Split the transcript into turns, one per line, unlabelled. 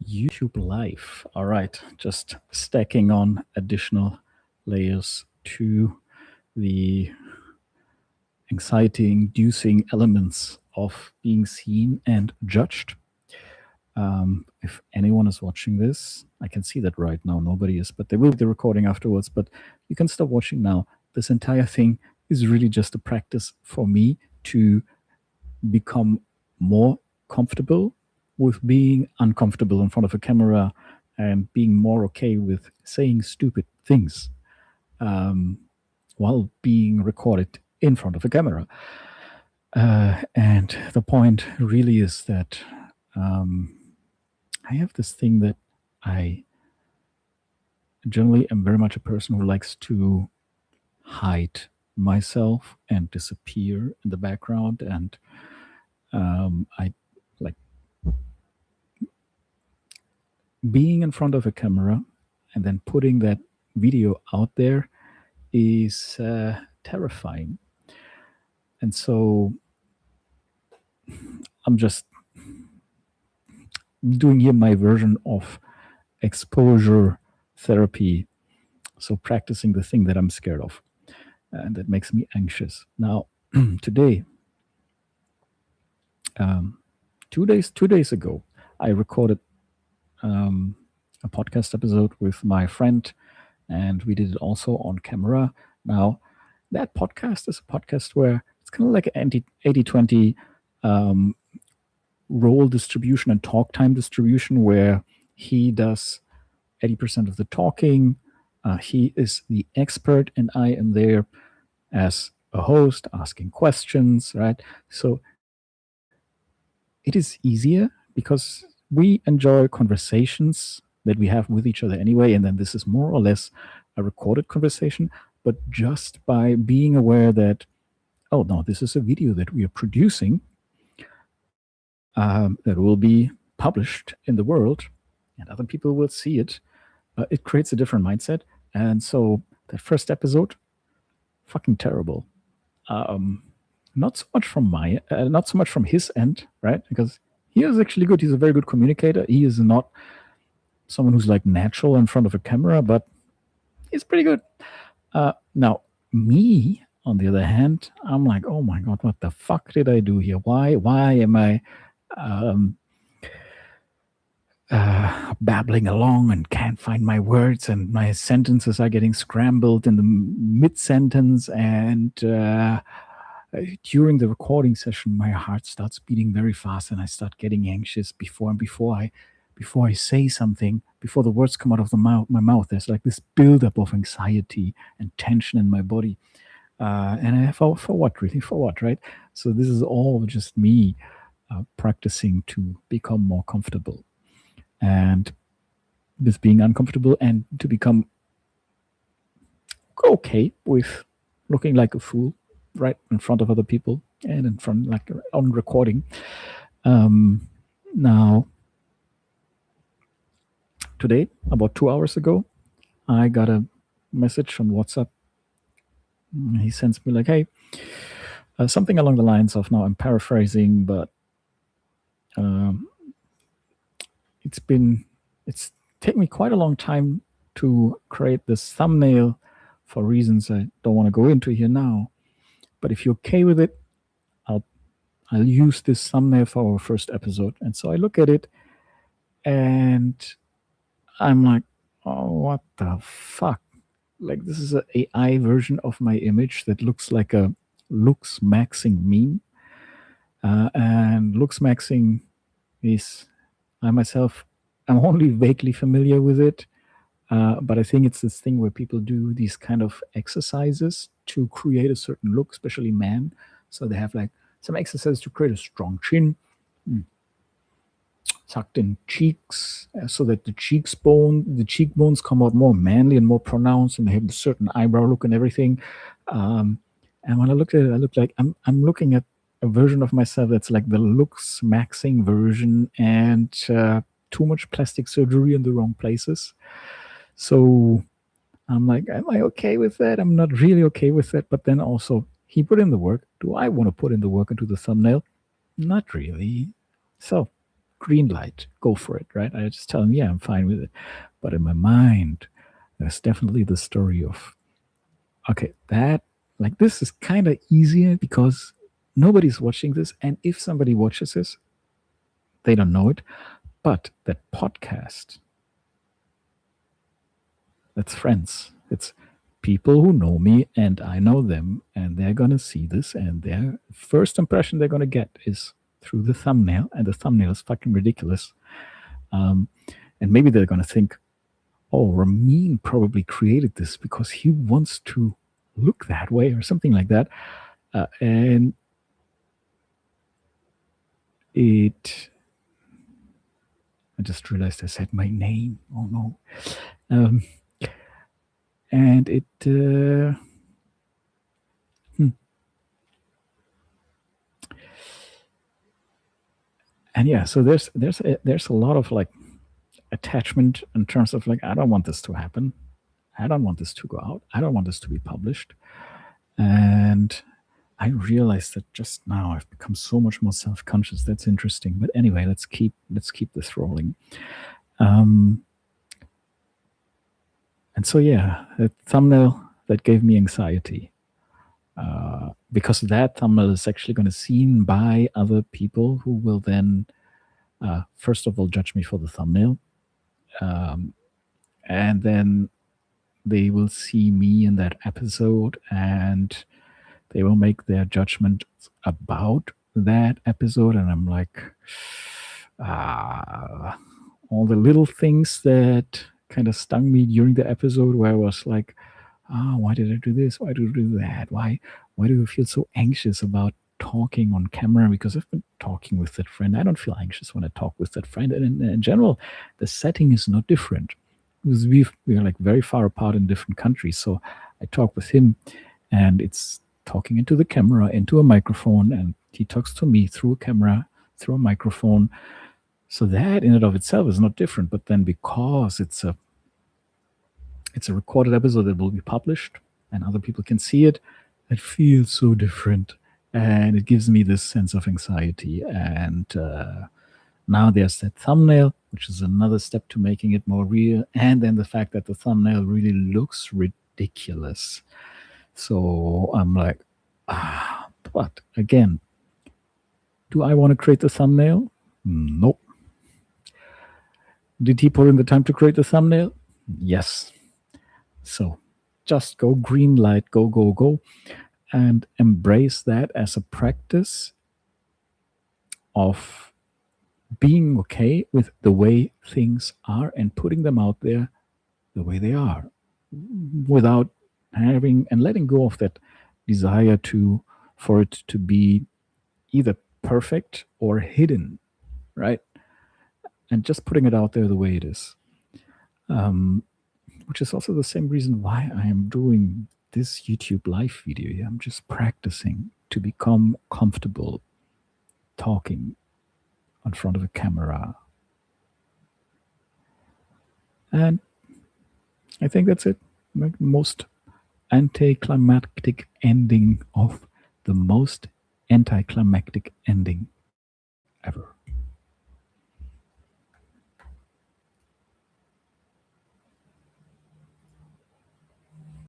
YouTube Live. All right, just stacking on additional layers to the anxiety inducing elements of being seen and judged. If anyone is watching this, I can see that right now nobody is, but there will be the recording afterwards. But you can stop watching now. This entire thing is really just a practice for me to become more comfortable with being uncomfortable in front of a camera and being more okay with saying stupid things um, while being recorded in front of a camera. And the point really is that I have this thing that I generally am very much a person who likes to hide myself and disappear in the background. And I like being in front of a camera and then putting that video out there is terrifying. And so I'm just doing here my version of exposure therapy. So practicing the thing that I'm scared of and that makes me anxious. Now, today, 2 days ago, I recorded a podcast episode with my friend, and we did it also on camera. Now, that podcast is a podcast where it's kind of like an 80-20 role distribution and talk time distribution, where he does 80% of the talking. He is the expert, and I am there as a host asking questions, right? So it is easier because we enjoy conversations that we have with each other anyway. And then this is more or less a recorded conversation. But just by being aware that, oh, no, this is a video that we are producing that will be published in the world and other people will see it, it creates a different mindset. And so that first episode, fucking terrible. Not so much from not so much from his end, right? Because he is actually good. He's a very good communicator. He is not someone who's like natural in front of a camera, but he's pretty good. Now, me, on the other hand, I'm like, oh my god, what the fuck did I do here? Why am I babbling along and can't find my words, and my sentences are getting scrambled in the mid sentence, and during the recording session, my heart starts beating very fast, and I start getting anxious before I say something, before the words come out of my mouth. There's like this buildup of anxiety and tension in my body. And for what, really? For what, right? So this is all just me practicing to become more comfortable. And with being uncomfortable and to become okay with looking like a fool right in front of other people and in front, like on recording. Now, today, about 2 hours ago, I got a message on WhatsApp. He sends me like, hey, something along the lines of, now I'm paraphrasing, but it's taken me quite a long time to create this thumbnail for reasons I don't want to go into here now. But if you're okay with it, I'll use this thumbnail for our first episode. And so I look at it and I'm like, oh, what the fuck? Like, this is an AI version of my image that looks like a looks maxing meme. And looks maxing is, I myself, I'm only vaguely familiar with it. But I think it's this thing where people do these kind of exercises to create a certain look, especially men. So they have like some exercises to create a strong chin, tucked in cheeks, so that the cheekbones come out more manly and more pronounced, and they have a certain eyebrow look and everything. And when I looked at it, I looked like I'm looking at a version of myself that's like the looks maxing version, and too much plastic surgery in the wrong places. So I'm like, am I okay with that? I'm not really okay with that. But then also, he put in the work. Do I want to put in the work into the thumbnail? Not really. So green light, go for it, right? I just tell them, yeah, I'm fine with it. But in my mind, there's definitely the story of, okay, that, like, this is kind of easier because nobody's watching this. And if somebody watches this, they don't know it. But that podcast, that's friends. It's people who know me and I know them, and they're going to see this. And their first impression they're going to get is through the thumbnail. And the thumbnail is fucking ridiculous. And maybe they're going to think, oh, Ramin probably created this because he wants to look that way or something like that. And I just realized I said my name. Oh no. And it, and yeah, so there's a lot of like attachment in terms of like, I don't want this to happen. I don't want this to go out. I don't want this to be published. And I realized that just now I've become so much more self-conscious. That's interesting. But anyway, let's keep this rolling. And so yeah, a thumbnail that gave me anxiety. Because that thumbnail is actually going to be seen by other people who will then, first of all, judge me for the thumbnail. And then they will see me in that episode and they will make their judgment about that episode. And I'm like, all the little things that kind of stung me during the episode where I was like, why did I do this? Why did I do that? Why do I feel so anxious about talking on camera? Because I've been talking with that friend. I don't feel anxious when I talk with that friend. And in general, the setting is not different because we are like very far apart in different countries. So I talk with him and it's talking into the camera, into a microphone, and he talks to me through a camera, through a microphone. So that in and of itself is not different. But then because it's a recorded episode that will be published and other people can see it, it feels so different. And it gives me this sense of anxiety. And now there's that thumbnail, which is another step to making it more real. And then the fact that the thumbnail really looks ridiculous. So I'm like, but again, do I want to create the thumbnail? Nope. Did he put in the time to create the thumbnail? Yes. So just go green light, go, and embrace that as a practice of being okay with the way things are and putting them out there the way they are without having and letting go of that desire for it to be either perfect or hidden, right? And just putting it out there the way it is. Which is also the same reason why I am doing this YouTube live video. I'm just practicing to become comfortable talking in front of a camera. And I think that's it. My most anticlimactic ending of the most anticlimactic ending ever.